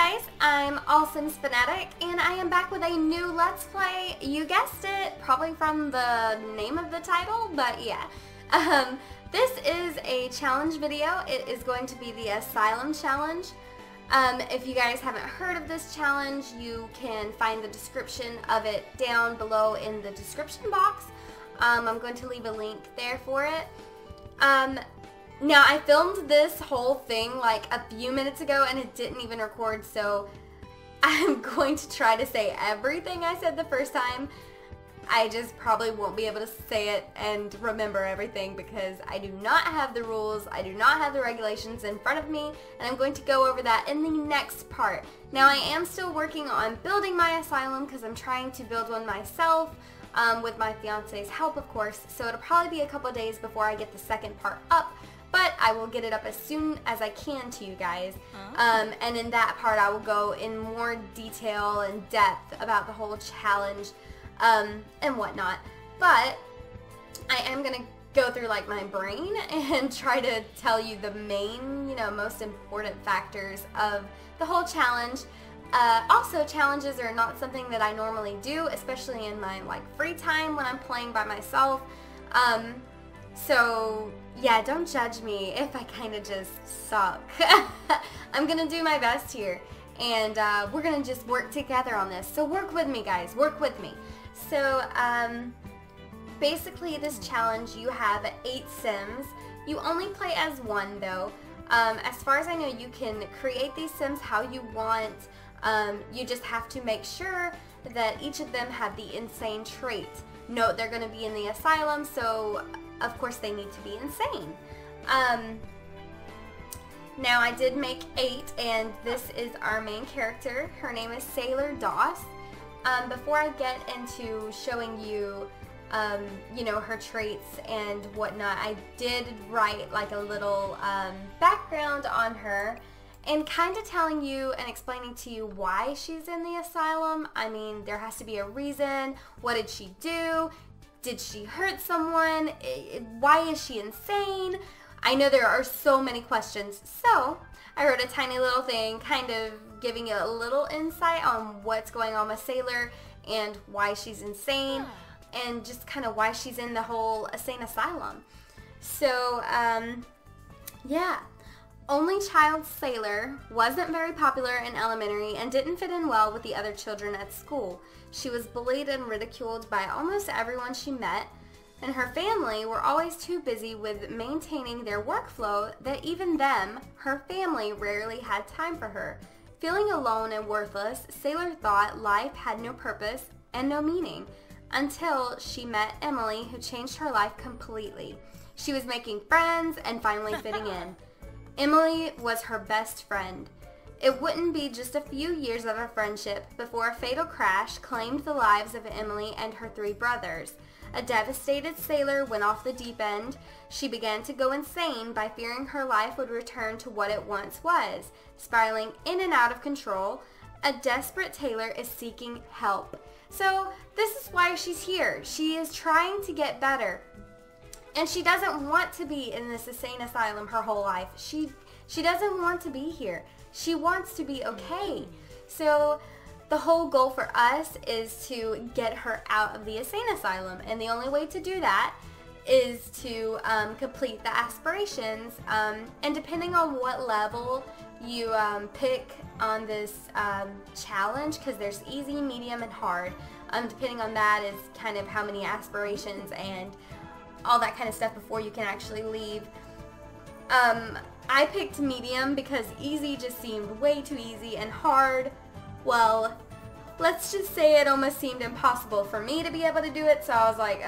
guys, I'm Awesome Fanatic, and I am back with a new Let's Play. You guessed it, probably from the name of the title, but yeah. This is a challenge video. It is going to be the Asylum challenge. If you guys haven't heard of this challenge, you can find the description of it down below in the description box. I'm going to leave a link there for it. Now, I filmed this whole thing like a few minutes ago and it didn't even record, so I'm going to try to say everything I said the first time. I just probably won't be able to say it and remember everything because I do not have the rules, I do not have the regulations in front of me, and I'm going to go over that in the next part. Now, I am still working on building my asylum because I'm trying to build one myself with my fiance's help, of course, so it'll probably be a couple days before I get the second part up. But I will get it up as soon as I can to you guys. And in that part I will go in more detail and depth about the whole challenge and whatnot. But I am going to go through like my brain and try to tell you the main, most important factors of the whole challenge. Also, challenges are not something that I normally do, especially in my free time when I'm playing by myself. So yeah, don't judge me if I kind of just suck. I'm gonna do my best here, and we're gonna just work together on this. So work with me, guys, work with me. So basically this challenge, you have 8 Sims. You only play as one though. As far as I know, you can create these Sims how you want. You just have to make sure that each of them have the insane trait. Note they're gonna be in the asylum, so of course they need to be insane. Now I did make 8, and this is our main character. Her name is Sailor Doss. Before I get into showing you, her traits and whatnot, I did write like a little background on her and kind of telling you and explaining to you why she's in the asylum. I mean, there has to be a reason. What did she do? Did she hurt someone? Why is she insane? I know there are so many questions, so I wrote a tiny little thing kind of giving you a little insight on what's going on with Sailor and why she's insane and just kind of why she's in the whole insane asylum. So, yeah. Only child Sailor wasn't very popular in elementary and didn't fit in well with the other children at school. She was bullied and ridiculed by almost everyone she met, and her family were always too busy with maintaining their workflow that even them, her family, rarely had time for her. Feeling alone and worthless, Sailor thought life had no purpose and no meaning until she met Emily, who changed her life completely. She was making friends and finally fitting in. Emily was her best friend. It wouldn't be just a few years of a friendship before a fatal crash claimed the lives of Emily and her 3 brothers. A devastated Sailor went off the deep end. She began to go insane by fearing her life would return to what it once was. Spiraling in and out of control, a desperate Taylor is seeking help. So this is why she's here. She is trying to get better. And she doesn't want to be in this insane asylum her whole life. She doesn't want to be here. She wants to be okay. So the whole goal for us is to get her out of the insane asylum. And the only way to do that is to complete the aspirations. And depending on what level you pick on this challenge, because there's easy, medium, and hard. Depending on that is kind of how many aspirations and all that kind of stuff before you can actually leave. I picked medium because easy just seemed way too easy, and hard, well, let's just say it almost seemed impossible for me to be able to do it, so I was like,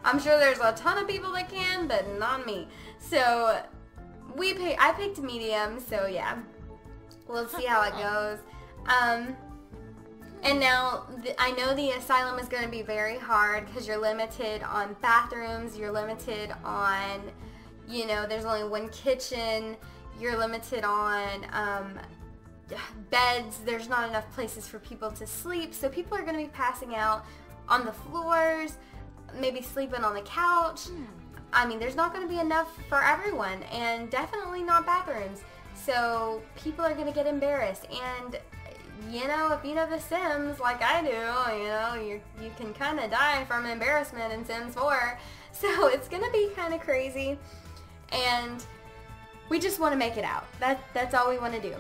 I'm sure there's a ton of people that can, but not me. So I picked medium, so yeah, we'll see how it goes. And now, I know the asylum is going to be very hard because you're limited on bathrooms, you're limited on, there's only one kitchen, you're limited on beds, there's not enough places for people to sleep, so people are going to be passing out on the floors, maybe sleeping on the couch. I mean, there's not going to be enough for everyone, and definitely not bathrooms. So people are gonna get embarrassed, and you know, if you know The Sims like I do, you know, you can kind of die from embarrassment in Sims 4. So it's gonna be kind of crazy, and we just want to make it out. That's all we want to do.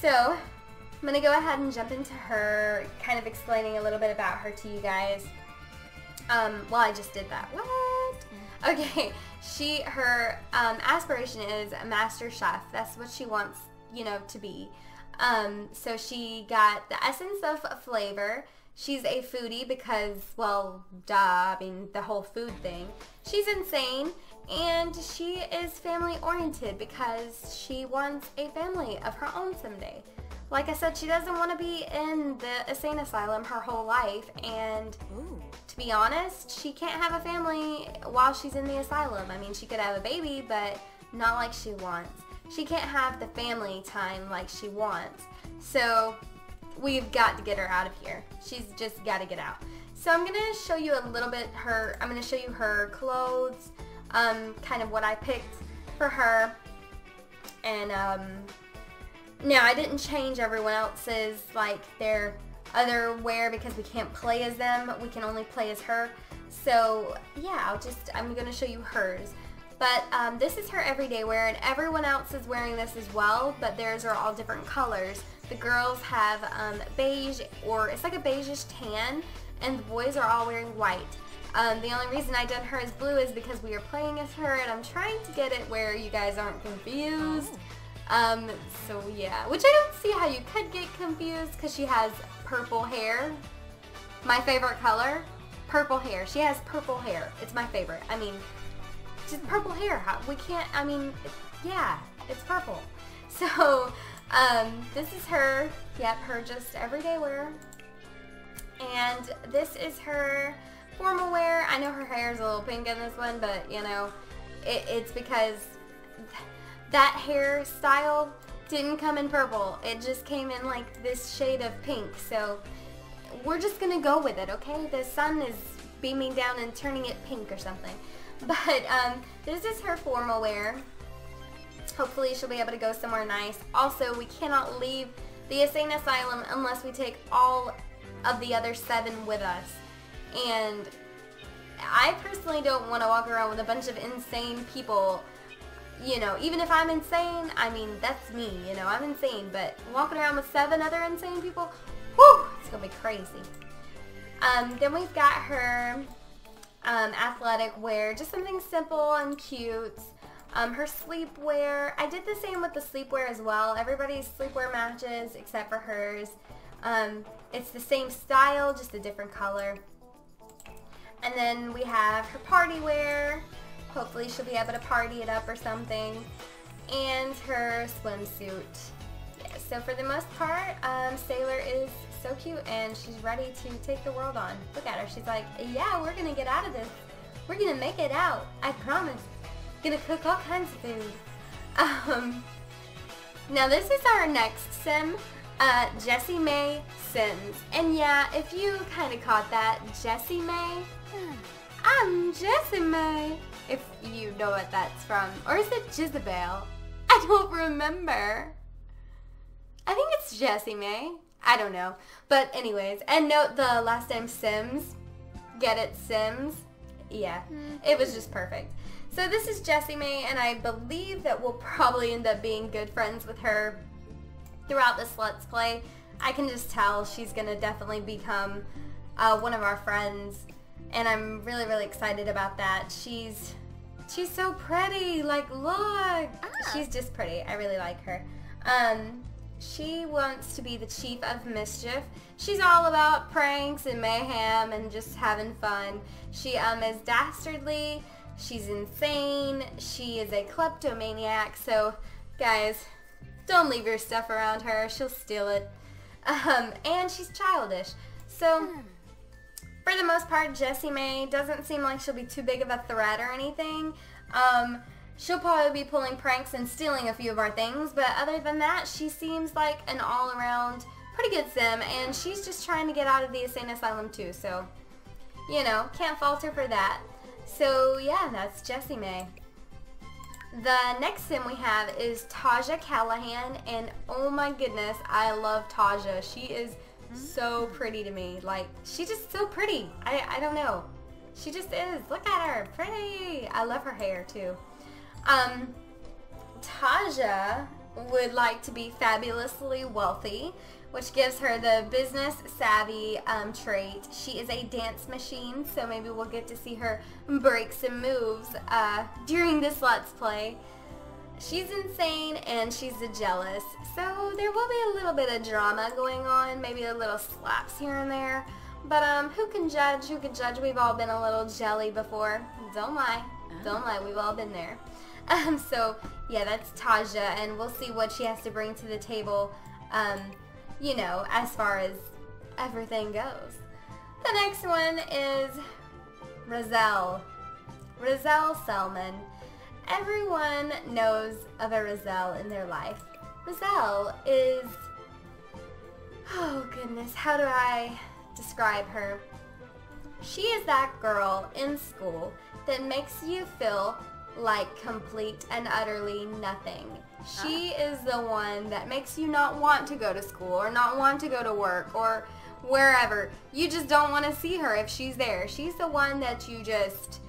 So I'm gonna go ahead and jump into her, kind of explaining a little bit about her to you guys. Well, I just did that. What? Okay, her aspiration is a master chef. That's what she wants, you know, to be. So she got the essence of flavor. She's a foodie because, well, duh, I mean, the whole food thing. She's insane, and she is family oriented because she wants a family of her own someday. Like I said, she doesn't want to be in the insane asylum her whole life, and to be honest, she can't have a family while she's in the asylum. I mean, she could have a baby, but not like she wants. She can't have the family time like she wants. So we've got to get her out of here. She's just got to get out. So I'm going to show you a little bit I'm going to show you her clothes, kind of what I picked for her. And now I didn't change everyone else's, like their other wear, because we can't play as them. We can only play as her. So yeah, I'm going to show you hers. But this is her everyday wear, and everyone else is wearing this as well, but theirs are all different colors. The girls have beige, or it's like a beigeish tan, and the boys are all wearing white. The only reason I done her as blue is because we are playing as her, and I'm trying to get it where you guys aren't confused. So yeah, which I don't see how you could get confused, because she has purple hair. My favorite color, purple hair. She has purple hair. It's my favorite. I mean, just purple hair. We can't, I mean, yeah, it's purple. So, this is her, yep, her just everyday wear. And this is her formal wear. I know her hair is a little pink in this one, but, you know, it's because that hairstyle didn't come in purple. It just came in like this shade of pink. So, we're just gonna go with it, okay? The sun is beaming down and turning it pink or something. But this is her formal wear. Hopefully she'll be able to go somewhere nice. Also, we cannot leave the insane asylum unless we take all of the other 7 with us. And I personally don't want to walk around with a bunch of insane people. You know, even if I'm insane, I mean, that's me, you know, I'm insane. But walking around with 7 other insane people, whew, it's going to be crazy. Then we've got her athletic wear, just something simple and cute. Her sleepwear, I did the same with the sleepwear as well. Everybody's sleepwear matches except for hers. It's the same style, just a different color. And then we have her party wear. Hopefully she'll be able to party it up or something. And her swimsuit. Yeah, so for the most part, Sailor is so cute, and she's ready to take the world on. Look at her. She's like, yeah, we're going to get out of this. We're going to make it out. I promise. Going to cook all kinds of food. Now this is our next sim, Jessie May Sims. And yeah, if you kind of caught that, Jessie May, I'm Jessie May, if you know what that's from. Or is it Jezebel? I don't remember. I think it's Jessie May. I don't know. But anyways, and note the last name Sims. Get it, Sims? Yeah, it was just perfect. So this is Jessie May, and I believe that we'll probably end up being good friends with her throughout this Let's Play. I can just tell she's going to definitely become one of our friends, and I'm really, really excited about that. She's so pretty. Like, look. She's just pretty. I really like her. She wants to be the chief of mischief. She's all about pranks and mayhem and just having fun. She is dastardly. She's insane. She is a kleptomaniac. So, guys, don't leave your stuff around her. She'll steal it. And she's childish. So, for the most part, Jessie May doesn't seem like she'll be too big of a threat or anything. She'll probably be pulling pranks and stealing a few of our things, but other than that, she seems like an all-around pretty good sim, and she's just trying to get out of the insane asylum too, so, you know, can't fault her for that. So, yeah, that's Jessie May. The next sim we have is Taja Callahan, and oh my goodness, I love Taja. She is so pretty to me. Like, she's just so pretty. I don't know. She just is. Look at her. Pretty. I love her hair too. Taja would like to be fabulously wealthy, which gives her the business savvy trait. She is a dance machine, so maybe we'll get to see her break some moves during this Let's Play. She's insane and she's jealous, so there will be a little bit of drama going on, maybe a little slaps here and there. But who can judge? Who can judge? We've all been a little jelly before. Don't lie. Don't lie. We've all been there. So yeah, that's Taja, and we'll see what she has to bring to the table, you know, as far as everything goes. The next one is Roselle. Roselle Selman. Everyone knows of a Roselle in their life. Roselle is, oh goodness, how do I describe her? She is that girl in school that makes you feel like complete and utterly nothing. She is the one that makes you not want to go to school or not want to go to work or wherever. You just don't want to see her if she's there. She's the one that you just,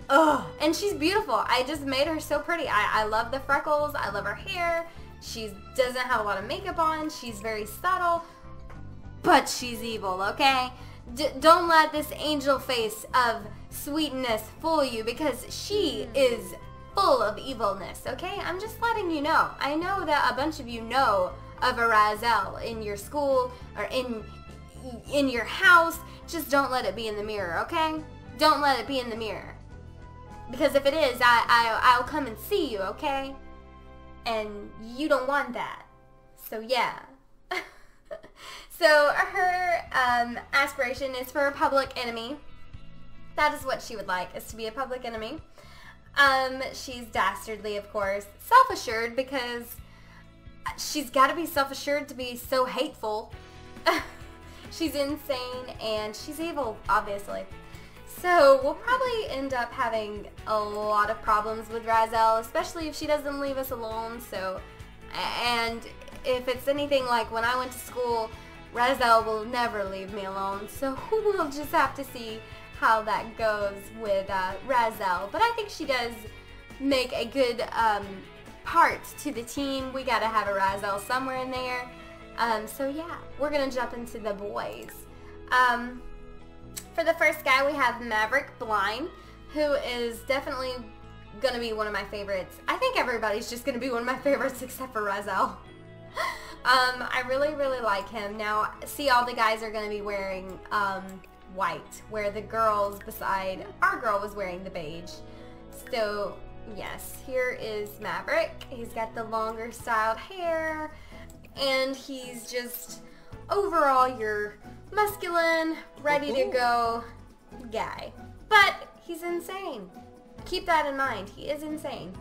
ugh. And she's beautiful. I just made her so pretty. I love the freckles. I love her hair. She doesn't have a lot of makeup on. She's very subtle, but she's evil, okay? Don't let this angel face of sweetness fool you, because she is full of evilness, okay? I'm just letting you know. I know that a bunch of you know of a Roselle in your school or in your house. Just don't let it be in the mirror, okay? Don't let it be in the mirror. Because if it is, I'll come and see you, okay? And you don't want that. So yeah. So her aspiration is for a public enemy. That is what she would like, is to be a public enemy. She's dastardly, of course. Self-assured, because she's got to be self-assured to be so hateful. She's insane, and she's evil, obviously. So we'll probably end up having a lot of problems with Roselle, especially if she doesn't leave us alone. So, and if it's anything like when I went to school, Roselle will never leave me alone. So we'll just have to see how that goes with Roselle. But I think she does make a good part to the team. We gotta have a Roselle somewhere in there. So yeah, we're gonna jump into the boys. For the first guy, we have Maverick Blind, who is definitely gonna be one of my favorites. I think everybody's just gonna be one of my favorites except for Roselle. I really, really like him. Now, see, all the guys are gonna be wearing white, where the girls beside our girl was wearing the beige. So yes, here is Maverick. He's got the longer styled hair, and he's just overall your masculine, ready to go guy. But he's insane. Keep that in mind. He is insane.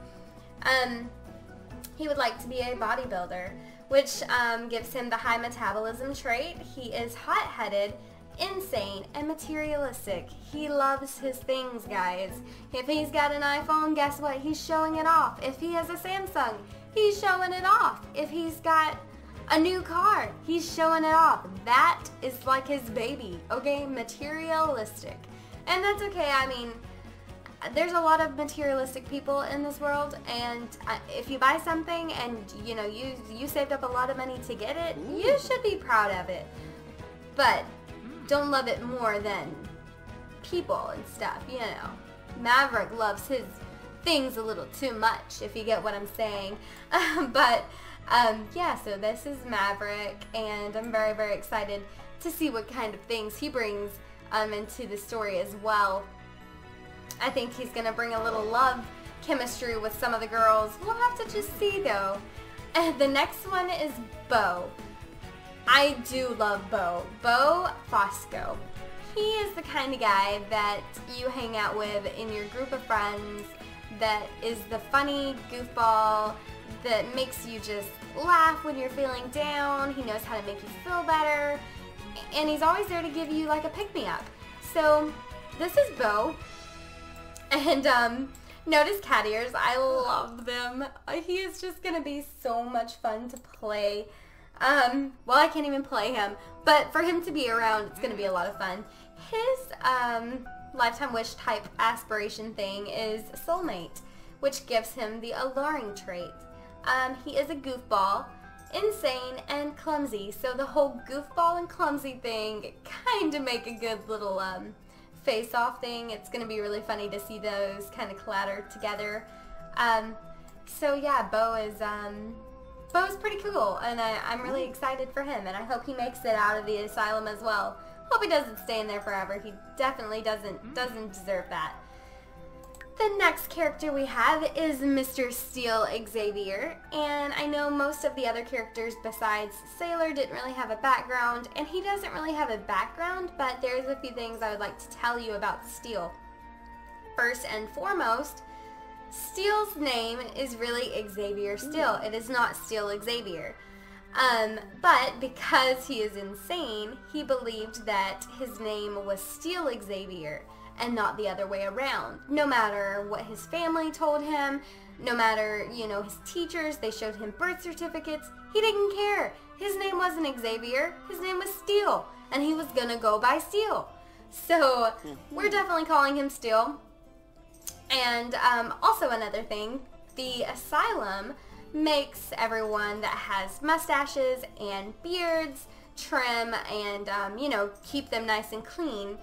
He would like to be a bodybuilder, which gives him the high metabolism trait. He is hot-headed, insane, and materialistic. He loves his things, guys. If he's got an iPhone, guess what? He's showing it off. If he has a Samsung, he's showing it off. If he's got a new car, he's showing it off. That is like his baby, okay? Materialistic. And that's okay. I mean, there's a lot of materialistic people in this world, and if you buy something and you know you saved up a lot of money to get it, you should be proud of it. But don't love it more than people and stuff, you know. Maverick loves his things a little too much, if you get what I'm saying. Yeah, so this is Maverick, and I'm very, very excited to see what kind of things he brings into the story as well. I think he's going to bring a little love chemistry with some of the girls. We'll have to just see, though. And the next one is Bo. I do love Bo. Bo Fosco. He is the kind of guy that you hang out with in your group of friends, that is the funny goofball that makes you just laugh when you're feeling down. He knows how to make you feel better, and he's always there to give you like a pick-me-up. So this is Bo, and Notice cat ears. I love them. He is just going to be so much fun to play. Well, I can't even play him, but for him to be around, it's going to be a lot of fun. His lifetime wish type aspiration thing is soulmate, which gives him the alluring trait. He is a goofball, insane, and clumsy, so the whole goofball and clumsy thing kind of make a good little face-off thing. It's going to be really funny to see those kind of clatter together. So yeah, Bo's pretty cool, and I'm really excited for him, and I hope he makes it out of the asylum as well. Hope he doesn't stay in there forever. He definitely doesn't deserve that. The next character we have is Mr. Steel Xavier, and I know most of the other characters besides Sailor didn't really have a background, and he doesn't really have a background, but there's a few things I would like to tell you about Steel. First and foremost, Steel's name is really Xavier Steel. It is not Steel Xavier. But because he is insane, he believed that his name was Steel Xavier and not the other way around. No matter what his family told him, no matter, his teachers, they showed him birth certificates, he didn't care. His name wasn't Xavier, his name was Steel, and he was gonna go by Steel. So, we're definitely calling him Steel. And also another thing, the Asylum makes everyone that has mustaches and beards trim and, keep them nice and clean.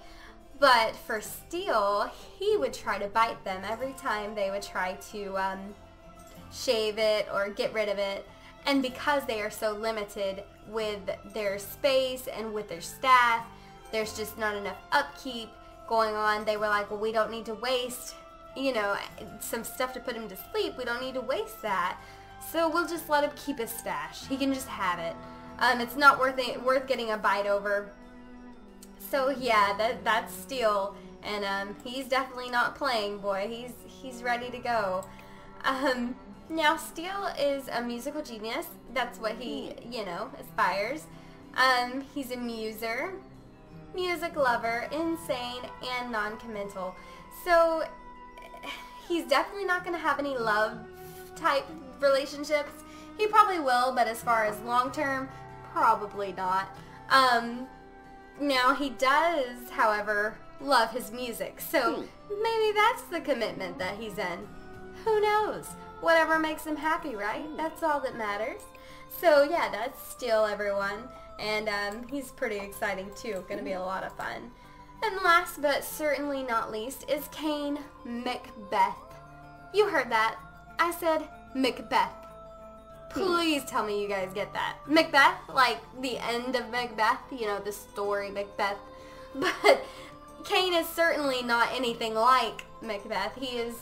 But for Steel, he would try to bite them every time they would try to shave it or get rid of it. And because they are so limited with their space and with their staff, there's just not enough upkeep going on. They were like, well, we don't need to waste, some stuff to put him to sleep. We don't need to waste that. So we'll just let him keep his stash. He can just have it. It's not worth getting a bite over. So yeah, that's Steel, and he's definitely not playing, boy. He's ready to go. Now Steel is a musical genius. That's what he, aspires. He's a muser, music lover, insane, and non-committal. So he's definitely not going to have any love type relationships. He probably will, but as far as long-term, probably not. Now, he does, however, love his music, so maybe that's the commitment that he's in. Who knows? Whatever makes him happy, right? That's all that matters. So, yeah, that's Steel, everyone, and he's pretty exciting, too. Gonna be a lot of fun. And last but certainly not least is Kane Macbeth. You heard that. I said Macbeth. Please tell me you guys get that. Macbeth, like the end of Macbeth, the story Macbeth. But Kane is certainly not anything like Macbeth. He is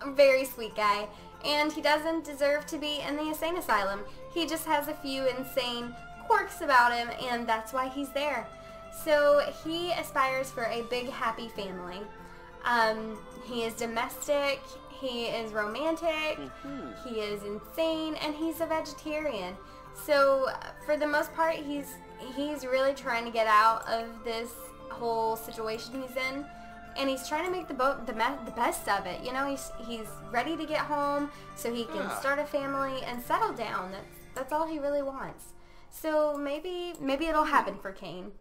a very sweet guy, and he doesn't deserve to be in the insane asylum. He just has a few insane quirks about him, and that's why he's there. So he aspires for a big, happy family. He is domestic. He is romantic, he is insane, and he's a vegetarian. So for the most part, he's really trying to get out of this whole situation he's in, and he's trying to make the best of it. He's ready to get home so he can start a family and settle down. That's all he really wants. So maybe it'll happen for Kane.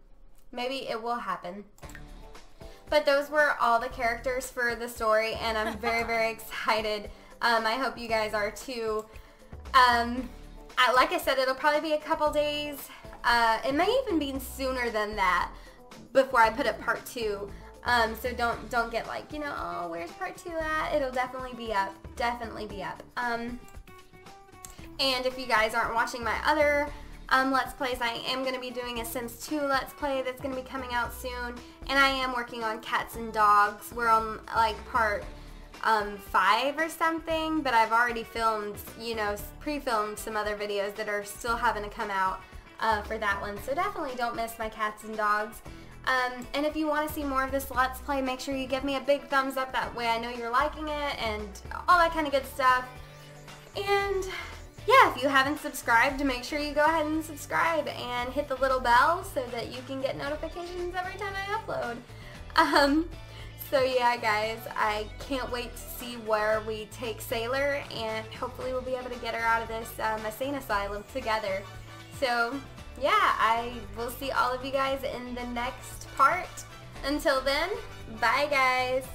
Maybe it will happen. But those were all the characters for the story, and I'm very, very excited. I hope you guys are too. Like I said, it'll probably be a couple days. It may even be sooner than that before I put up part 2. So don't get like, oh, where's part 2 at? It'll definitely be up. Definitely be up. And if you guys aren't watching my other Let's Plays, I am going to be doing a Sims 2 Let's Play that's going to be coming out soon, and I am working on Cats and Dogs. We're on like part 5 or something, but I've already filmed, pre-filmed some other videos that are still having to come out for that one, so definitely don't miss my Cats and Dogs. And if you want to see more of this Let's Play, make sure you give me a big thumbs up, that way I know you're liking it and all that kind of good stuff. And yeah, if you haven't subscribed, make sure you go ahead and subscribe and hit the little bell so that you can get notifications every time I upload. So yeah, guys, I can't wait to see where we take Sailor, and hopefully we'll be able to get her out of this insane asylum together. So yeah, I will see all of you guys in the next part. Until then, bye guys.